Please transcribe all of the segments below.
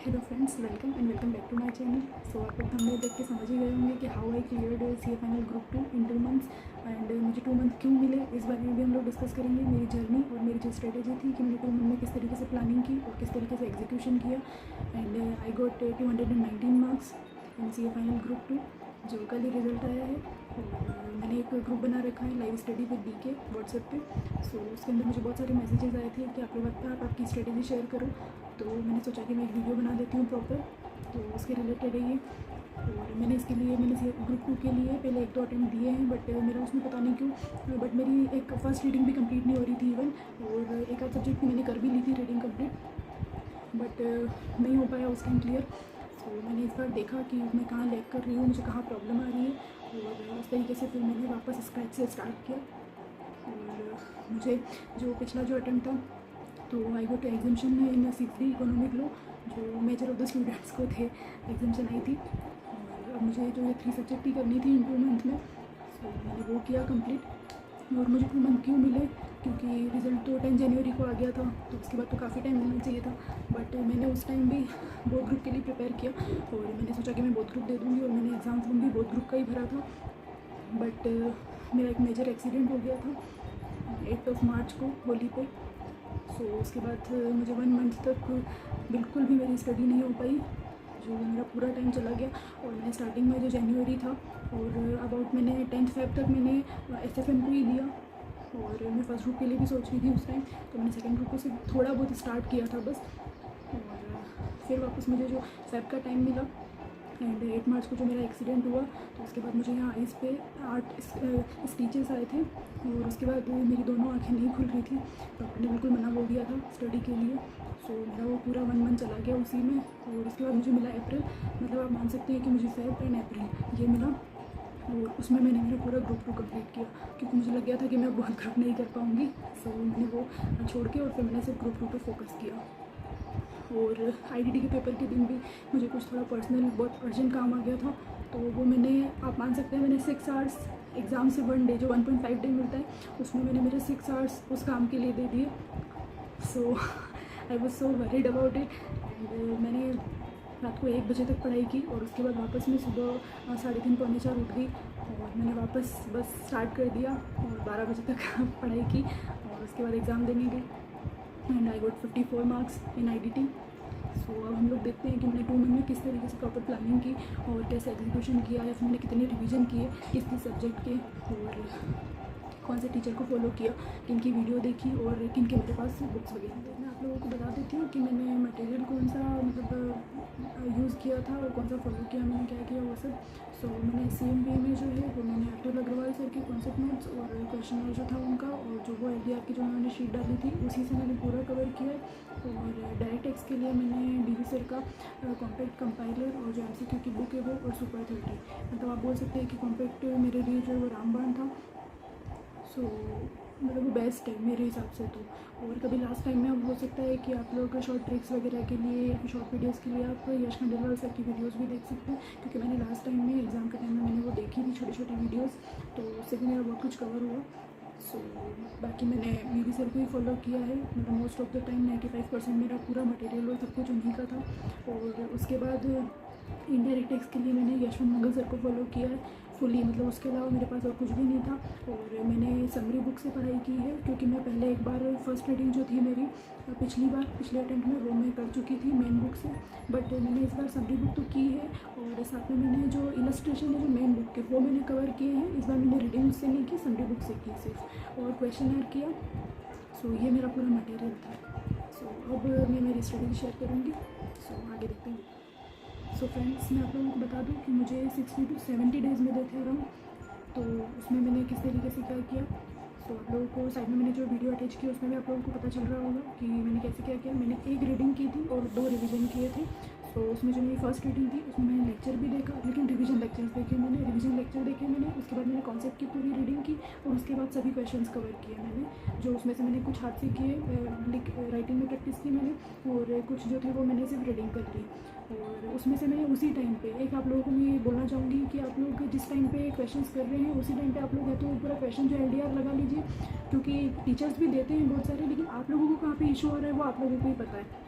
Hello friends, welcome back to my channel. So आप लोग thumbnail देख के समझ ही गए होंगे कि how I cleared C A final group 2 in 2 months. And मुझे 2 मंथ क्यों मिले, इस बारे में भी हम लोग डिस्कस करेंगे। मेरी जर्नी और मेरी जो स्ट्रेटेजी थी कि मैंने 2 मंथ में किस तरीके से प्लानिंग की और किस तरीके से एग्जीक्यूशन किया। And I got 219 marks in C A final group 2, जो कल ही रिजल्ट आया है। और मैंने एक ग्रुप बना रखा है, live study with DK, WhatsApp पे। सो उसके अंदर मुझे बहुत सारे मैसेजेस आए थे कि आप लोग आप आपकी स्ट्रेटेजी शेयर करो। तो मैंने सोचा कि मैं एक वीडियो बना देती हूँ प्रॉपर, तो उसके रिलेटेड है ये। और मैंने इसके लिए ग्रुप 2 के लिए पहले 1-2 अटैम्प्ट दिए हैं, बट मेरा उसमें पता नहीं क्यों, बट मेरी एक फर्स्ट रीडिंग भी कंप्लीट नहीं हो रही थी इवन। और एक आध सब्जेक्ट की मैंने कर भी ली थी रीडिंग कंप्लीट, बट नहीं हो पाया उस टाइम क्लियर। सो मैंने इस बार देखा कि मैं कहाँ लैग कर रही हूँ, मुझे कहाँ प्रॉब्लम आ रही है, और उस तरीके से फिर मैंने वापस स्क्रैच से स्टार्ट किया। और मुझे जो पिछला जो अटैम्प्ट था, तो I got exemption in C3 economic law, जो मेजर ऑफ द स्टूडेंट्स को थे एग्जामिशन आई थी। और अब मुझे जो ये 3 सब्जेक्ट ही करनी थी इन 2 मंथ में, सो मैंने वो किया कंप्लीट। और मुझे 2 मंथ क्यों मिले, क्योंकि रिज़ल्ट तो 10 जनवरी को आ गया था, तो उसके बाद तो काफ़ी टाइम मिलना चाहिए था। बट मैंने उस टाइम भी बोथ ग्रुप के लिए प्रिपेयर किया, और मैंने सोचा कि मैं बोथ ग्रुप दे दूँगी, और मैंने एग्ज़ाम फॉर्म भी बोथ ग्रुप का ही भरा था। बट मेरा एक मेजर एक्सीडेंट हो गया था 8 मार्च को, होली पे। सो उसके बाद मुझे 1 मंथ तक बिल्कुल भी मेरी स्टडी नहीं हो पाई, जो मेरा पूरा टाइम चला गया। और मैंने स्टार्टिंग में जो जनवरी था, और अबाउट मैंने 10th Feb तक मैंने SFM को ही दिया। और मैं फर्स्ट ग्रुप के लिए भी सोच रही थी उस टाइम, तो मैंने सेकंड ग्रुप को सिर्फ थोड़ा बहुत स्टार्ट किया था बस। और फिर वापस मुझे जो फेब का टाइम मिला, एंड 8 मार्च को जो मेरा एक्सीडेंट हुआ, तो उसके बाद मुझे यहाँ आइज़ पे 8 स्टिचेस आए थे। और उसके बाद मेरी दोनों आंखें नहीं खुल रही थी, डॉक्टर ने बिल्कुल मना बोल दिया था स्टडी के लिए। सो मेरा वो पूरा 1 मंथ चला गया उसी में। और उसके बाद मुझे मिला अप्रैल, मतलब आप मान सकते हैं कि मुझे फेब एंड अप्रैल ये मिला। और उसमें मैंने मेरा पूरा ग्रुप 2 कंप्लीट किया, क्योंकि मुझे लग गया था कि मैं बहुत ग्रुप नहीं कर पाऊँगी। सो मैंने वो छोड़ के, और फिर मैंने सिर्फ ग्रुप 2 पे फोकस किया। और IDT के पेपर के दिन भी मुझे कुछ थोड़ा पर्सनल बहुत अर्जेंट काम आ गया था, तो वो मैंने, आप मान सकते हैं, मैंने 6 आवर्स एग्ज़ाम से 1 डे, जो 1.5 डे मिलता है, उसमें मैंने मेरे 6 आवर्स उस काम के लिए दे दिए। So I was so worried about it. And मैंने रात को 1 बजे तक पढ़ाई की, और उसके बाद वापस मैं सुबह 3:30 पौने 4 उठ गई, और मैंने वापस बस स्टार्ट कर दिया, और 12 बजे तक पढ़ाई की, और उसके बाद एग्ज़ाम देने गई। And I got 54 marks in IDT। सो अब हम लोग देखते हैं कि मैंने 2 मंथ में किस तरीके से प्रॉपर प्लानिंग की, और कैसे एग्जीक्यूशन किया, या फिर मैंने कितने रिवीजन किए किस किस सब्जेक्ट के, और कौन से टीचर को फॉलो किया, किन की वीडियो देखी, और किन के मेरे पास बुक्स वगैरह। तो मैं आप लोगों को बता देती हूँ कि मैंने मटेरियल कौन सा मतलब यूज़ किया था, और कौन सा फॉलो किया, मैंने क्या किया वो सब। सो मैंने CMBA में जो है वो मैंने अतुल अग्रवाल सर के कॉन्सेप्ट नोट्स और क्वेश्चन जो था उनका, और जो वो LDR की जो उन्होंने शीट डाली थी, उसी से मैंने पूरा कवर किया है। और डायरेक्ट टेक्स्ट के लिए मैंने DV सर का कॉम्पैक्ट कंपाइलर, और जो MCQ की बुक है वो, और सुपर 30, मतलब आप बोल सकते हैं कि कॉम्पैक्ट मेरे लिए जो है वो रामबाण था। सो मतलब वो बेस्ट है मेरे हिसाब से तो। और कभी लास्ट टाइम में अब हो सकता है कि आप लोग शॉर्ट ट्रिक्स वगैरह के लिए, या फिर शॉर्ट वीडियोज़ के लिए आप यश खंडेलवाल सर की वीडियोज़ भी देख सकते हैं, क्योंकि मैंने लास्ट टाइम में एग्ज़ाम के टाइम में मैंने वो देखी थी छोटी छोटी वीडियोज़, तो उससे भी मेरा बहुत कुछ कवर हुआ। सो बाकी मैंने BV सर को ही फॉलो किया है, मतलब मोस्ट ऑफ द टाइम 95% मेरा पूरा मटेरियल और सब कुछ उन्हीं का था। और उसके बाद इनडायरेक्ट टेक्स्ट के लिए मैंने यशवंत मंगल सर को फॉलो किया है फुली, मतलब उसके अलावा मेरे पास और कुछ भी नहीं था। और मैंने समरी बुक से पढ़ाई की है, क्योंकि मैं पहले एक बार फर्स्ट रीडिंग जो थी मेरी पिछले अटेम्प्ट में, वो मैं कर चुकी थी मेन बुक से। बट मैंने इस बार समरी बुक तो की है, और साथ में मैंने जो इलस्ट्रेशन है जो मेन बुक के, वो मैंने कवर किए हैं। इस बार मैंने रीडिंग से नहीं की, समरी बुक से की सिर्फ, और क्वेश्चन ऐड किया। सो ये मेरा पूरा मटेरियल था। सो अब मैं मेरी स्टडी शेयर करूँगी। सो आगे देखते हैं। सो फ्रेंड्स, मैं आप लोगों को बता दूं कि मुझे 60 to 70 डेज़ मिले थे अराउंड, तो उसमें मैंने किस तरीके से क्या किया। सो आप लोगों को साइड में मैंने जो वीडियो अटैच की उसमें भी आप लोगों को पता चल रहा होगा कि मैंने कैसे क्या किया। मैंने 1 रीडिंग की थी और 2 रिवीजन किए थे। तो उसमें जो मेरी फर्स्ट रीडिंग थी उसमें मैंने लेक्चर भी देखा, लेकिन रिवीजन लेक्चर्स देखे मैंने, रिवीजन लेक्चर देखे मैंने। उसके बाद मैंने कॉन्सेप्ट की पूरी रीडिंग की, और उसके बाद सभी क्वेश्चंस कवर किए मैंने, जो उसमें से मैंने कुछ हाथ से किए, राइटिंग में प्रैक्टिस की मैंने, और कुछ जो थे वो मैंने सिर्फ रीडिंग कर ली। और उसमें से मैंने उसी टाइम पे, एक आप लोगों को मैं ये बोलना चाहूँगी कि आप लोग जिस टाइम पे क्वेश्चंस कर रहे हैं उसी टाइम पे आप लोग है तो पूरा क्वेश्चन जो LDR लगा लीजिए, क्योंकि टीचर्स भी देते हैं बहुत सारे, लेकिन आप लोगों को कहाँ पे इशू हो रहा है वो आप लोगों को ही पता है।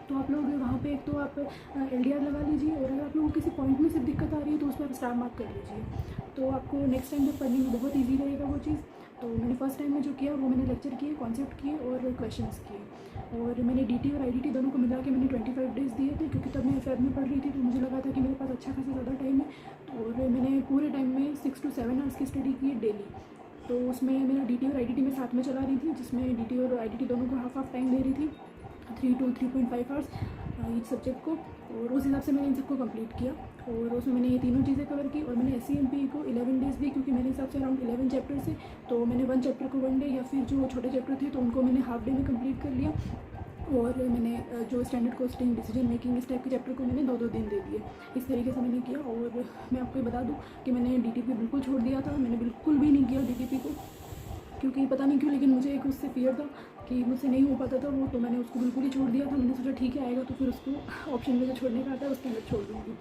तो आप लोग वहाँ पे एक तो आप LDR लगा लीजिए, और अगर आप लोगों को किसी पॉइंट में सिर्फ दिक्कत आ रही है तो उस पर आप स्टार मार्क कर लीजिए, तो आपको नेक्स्ट टाइम जब पढ़ने में बहुत ईजी रहेगा वो चीज़। तो मैंने फर्स्ट टाइम में जो किया वो मैंने लेक्चर किए, कॉन्सेप्ट किए और क्वेश्चंस किए, और मैंने DT और IDT दोनों को मिला के मैंने 25 डेज़ दिए थे, क्योंकि तब मैं FAB में पढ़ रही थी, तो मुझे लगा था कि मेरे पास अच्छा खासा ज़्यादा टाइम है। और मैंने पूरे टाइम में 6 to 7 आवर्स की स्टडी की डेली। तो उसमें मेरा DT और IDT में साथ में चला रही थी, जिसमें DT और IDT दोनों को हाफ टाइम दे रही थी, 3 to 3.5 आवर्स ईच सब्जेक्ट को, और उस हिसाब से मैंने इन सबको कंप्लीट किया। और उसमें मैंने ये तीनों चीज़ें कवर की, और मैंने SCMP को 11 डेज़ दी, क्योंकि मेरे हिसाब से अराउंड 11 चैप्टर से, तो मैंने 1 चैप्टर को 1 डे, या फिर जो छोटे चैप्टर थे तो उनको मैंने हाफ डे में कंप्लीट कर लिया। और मैंने जो स्टैंडर्ड कॉस्टिंग, डिसीजन मेकिंग, इस टाइप के चैप्टर को मैंने 2-2 दिन दे दिए। इस तरीके से मैंने किया। और मैं आपको ये बता दूँ कि मैंने DTP बिल्कुल छोड़ दिया था, मैंने बिल्कुल भी नहीं किया DTP को, क्योंकि पता नहीं क्यों, लेकिन मुझे एक उससे फियर था कि मुझसे नहीं हो पाता था वो, तो मैंने उसको बिल्कुल ही छोड़ दिया था। मैंने सोचा ठीक है, आएगा तो फिर उसको ऑप्शन में जो छोड़ने का आता है उसके अंदर छोड़ दूँगी।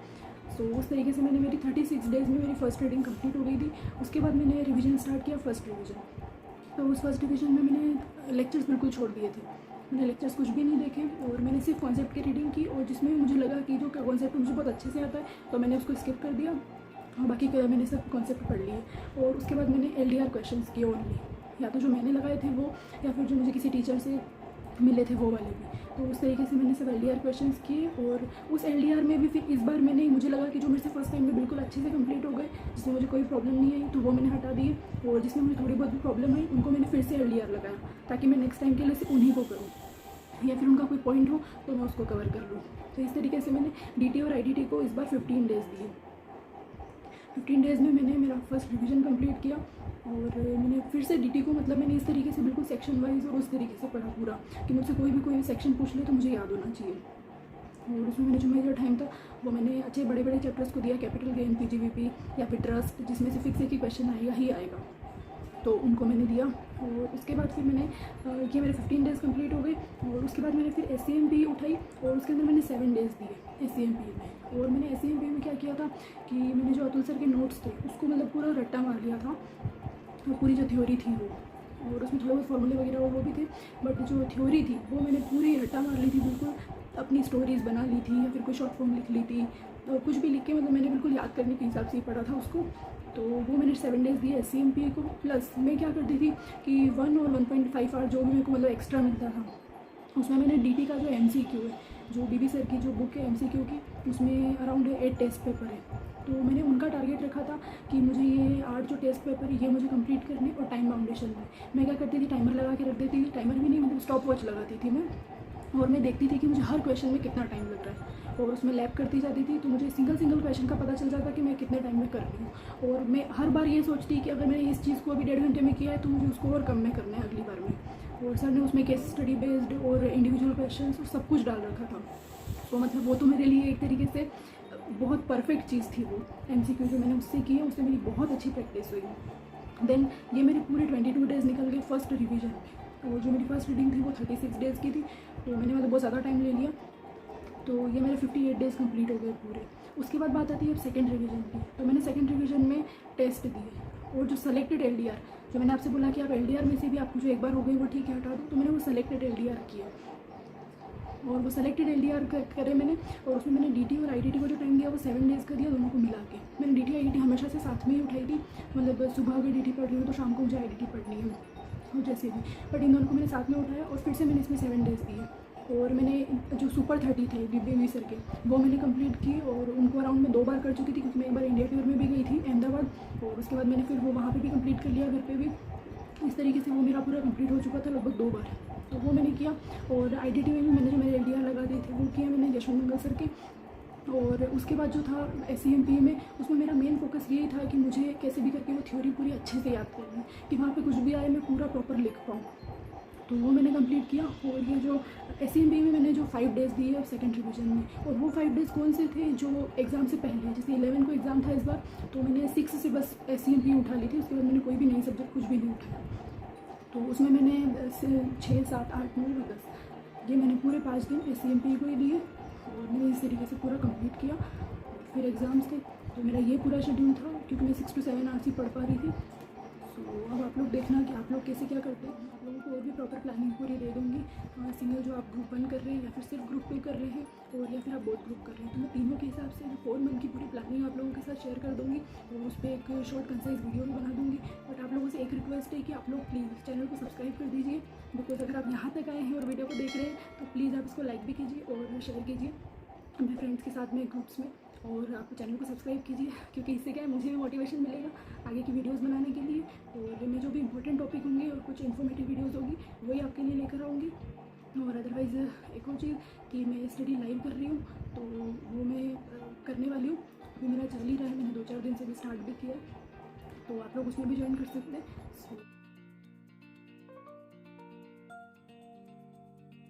सो उस तरीके से मैंने मेरी 36 डेज़ में मेरी फर्स्ट रीडिंग कंप्लीट हो गई थी। उसके बाद मैंने रिवीजन स्टार्ट किया, फर्स्ट रिवीजन। तो उस फर्स्ट रिवीजन में मैंने लेक्चर्स बिल्कुल छोड़ दिए थे, मैंने लेक्चर्स कुछ भी नहीं देखे, और मैंने सिर्फ कॉन्सेप्ट की रीडिंग की, और जिसमें मुझे लगा कि जो कॉन्सेप्ट मुझे बहुत अच्छे से आता है तो मैंने उसको स्किप कर दिया, और बाकी मैंने सब कॉन्सेप्ट पढ़ लिए। और उसके बाद मैंने LDR क्वेश्चंस किए ओनली, या तो जो मैंने लगाए थे वो, या फिर जो मुझे किसी टीचर से मिले थे वो वाले भी। तो उस तरीके से मैंने सब LDR क्वेश्चंस किए, और उस LDR में भी फिर इस बार मैंने, मुझे लगा कि जो मेरे से फर्स्ट टाइम में बिल्कुल अच्छे से कंप्लीट हो गए, जिसमें मुझे कोई प्रॉब्लम नहीं आई, तो वो मैंने हटा दिए, और जिसमें मुझे थोड़ी बहुत भी प्रॉब्लम आई उनको मैंने फिर से LDR लगाया, ताकि मैं नेक्स्ट टाइम के लिए सिर्फ उन्हीं को करूँ, या फिर उनका कोई पॉइंट हो तो मैं उसको कवर कर लूँ। तो इस तरीके से मैंने DT और IDT को इस बार 15 डेज़ दिए। 15 डेज़ में मैंने मेरा फर्स्ट रिवीजन कंप्लीट किया, और मैंने फिर से DT को, मतलब मैंने इस तरीके से बिल्कुल सेक्शन वाइज और उस तरीके से पढ़ा पूरा, कि मुझसे कोई सेक्शन पूछ ले तो मुझे याद होना चाहिए। और उसमें मैंने जो मेजर टाइम था वो मैंने अच्छे बड़े बड़े चैप्टर्स को दिया, कैपिटल गेन, PGBP या फिर ट्रस्ट, जिसमें से फिक्स एक ही क्वेश्चन आएगा ही आएगा, तो उनको मैंने दिया। और उसके बाद फिर मैंने ये मेरे 15 डेज़ कंप्लीट हो गए, और उसके बाद मैंने फिर SCMP उठाई, और उसके अंदर मैंने 7 डेज़ दिए SCMP में। और मैंने SCMP में क्या किया था कि मैंने जो अतुल सर के नोट्स थे उसको मतलब पूरा रट्टा मार लिया था, और पूरी जो थ्योरी थी वो, और उसमें थोड़े बहुत फॉर्मूले वगैरह वो भी थे, बट जो थ्योरी थी वो मैंने पूरी रट्टा मार ली थी बिल्कुल, अपनी स्टोरीज़ बना ली थी, या फिर कोई शॉर्ट फॉर्म लिख ली थी, तो कुछ भी लिख के मतलब मैंने बिल्कुल याद करने के हिसाब से ही पढ़ा था उसको। तो वो मैंने 7 डेज़ दिए SCMP को। प्लस मैं क्या करती थी कि 1 और 1.5 आवर जो भी मेरे को मतलब एक्स्ट्रा मिलता था, उसमें मैंने DT का जो MCQ है, जो BB सर की जो बुक है MCQ की, उसमें अराउंड 8 टेस्ट पेपर है, तो मैंने उनका टारगेट रखा था कि मुझे ये 8 जो टेस्ट पेपर है ये मुझे कंप्लीट करने, और टाइम बाउंडेशन में मैं क्या करती थी, टाइमर लगा के रख देती थी, टाइमर भी नहीं मतलब स्टॉप वॉच लगाती थी मैं, और मैं देखती थी कि मुझे हर क्वेश्चन में कितना टाइम लग रहा है, और उसमें लैब करती जाती थी, तो मुझे सिंगल क्वेश्चन का पता चल जाता कि मैं कितने टाइम में कर रही हूँ। और मैं हर बार ये सोचती कि अगर मैंने इस चीज़ को अभी 1.5 घंटे में किया है तो मुझे उसको और कम में करना है अगली बार में। और सर ने उसमें केस स्टडी बेस्ड और इंडिविजुअल क्वेश्चन सब कुछ डाल रखा था, तो मतलब वो तो मेरे लिए एक तरीके से बहुत परफेक्ट चीज़ थी। वो MCQ जो मैंने उससे की है उससे मेरी बहुत अच्छी प्रैक्टिस हुई। देन ये मेरे पूरे 22 डेज़ निकल गए फर्स्ट रिवीजन में, और जो मेरी फर्स्ट रीडिंग थी वो 36 डेज़ की थी, तो मैंने मतलब बहुत ज़्यादा टाइम ले लिया, तो ये मेरे 58 डेज़ कंप्लीट हो गए पूरे। उसके बाद बात आती है अब सेकंड रिवीजन की, तो मैंने सेकंड रिवीजन में टेस्ट दिए, और जो सेलेक्टेड LDR, जो मैंने आपसे बोला कि आप LDR में से भी आपको जो एक बार हो गई वो ठीक है हटा दो, तो मैंने वो सेलेक्टेड LDR किया, और वो सेलेक्टेड LDR करे मैंने, और उसमें मैंने DT और IDT को जो टाइम दिया वो 7 डेज़ का दिया, दोनों को मिला के। मैंने DT IDT हमेशा से साथ में ही उठाई थी, मतलब सुबह अगर DT पढ़ रही हूँ तो शाम को मुझे IDT पढ़नी है, और जैसे भी, बट इन दोनों को मैंने साथ में उठाया, और फिर से मैंने इसमें 7 डेज़ दिए। और मैंने जो सुपर 30 थे BB सर के वो मैंने कंप्लीट की, और उनको अराउंड मैं 2 बार कर चुकी थी, क्योंकि मैं एक बार इंडिया टूर में भी गई थी अहमदाबाद, और उसके बाद मैंने फिर वो वहाँ पे भी कंप्लीट कर लिया, घर पे भी। इस तरीके से वो मेरा पूरा कंप्लीट हो चुका था लगभग 2 बार, तो वो मैंने किया। और IDT में भी मैंने जो मेरे LDR लगा दिए थे वो किया मैंने यशवंत मंगल सर के। और उसके बाद जो था SCMP में, उसमें मेरा मेन फोकस यही था कि मुझे कैसे भी करके वो थ्योरी पूरी अच्छे से याद करनी है, कि वहाँ पे कुछ भी आए मैं पूरा प्रॉपर लिख पाऊँ, तो वो मैंने कंप्लीट किया। और ये जो SCMP में मैंने जो 5 डेज़ दिए और सेकंड रिवीजन में, और वो 5 डेज़ कौन से थे जो एग्ज़ाम से पहले, जैसे 11 को एग्ज़ाम था इस बार, तो मैंने 6 से बस SCMP उठा ली थी, उसके बाद मैंने कोई भी नई सब्जेक्ट कुछ भी नहीं उठाया। तो उसमें मैंने 6, 7, 8, 9, 10 ये मैंने पूरे 5 दिन SCMP को ही दिए, और मैंने इस तरीके से पूरा कंप्लीट किया। फिर एग्ज़ाम्स थे, तो मेरा ये पूरा शेड्यूल था, क्योंकि मैं 6 to 7 आवर्स ही पढ़ पा रही थी। सो अब आप लोग देखना कि आप लोग कैसे क्या करते हैं। आप लोगों लोगों को और भी प्रॉपर प्लानिंग पूरी दे दूँगी। सिंगल जो आप ग्रुप 1 कर रहे हैं या फिर सिर्फ ग्रुप 2 कर रहे हैं और या फिर आप बोथ ग्रुप कर रहे हैं, तो मैं तीनों के हिसाब से 4 मंथ की पूरी प्लानिंग आप लोगों के साथ शेयर कर दूँगी और उस पर एक शॉर्ट कंसाइज वीडियो भी बना दूँगी। बट आप लोगों से एक रिक्वेस्ट है कि आप लोग प्लीज़ चैनल को सब्सक्राइब कर दीजिए, बिकॉज अगर आप यहाँ तक आए हैं और वीडियो को देख रहे हैं तो प्लीज़ आप इसको लाइक भी कीजिए और शेयर कीजिए अपने फ्रेंड्स के साथ में, ग्रुप्स में, और आप चैनल को सब्सक्राइब कीजिए, क्योंकि इससे क्या है मुझे भी मोटिवेशन मिलेगा आगे की वीडियोस बनाने के लिए। और मैं जो भी इंपॉर्टेंट टॉपिक होंगे और कुछ इन्फॉर्मेटिव वीडियोस होगी वही आपके लिए लेकर आऊँगी। और अदरवाइज़ एक और चीज़ कि मैं स्टडी लाइव कर रही हूँ, तो वो मैं करने वाली हूँ। अभी मेरा चल ही रहा है, मैंने 2-4 दिन से भी स्टार्ट भी किया है, तो आप लोग उसमें भी ज्वाइन कर सकते हैं।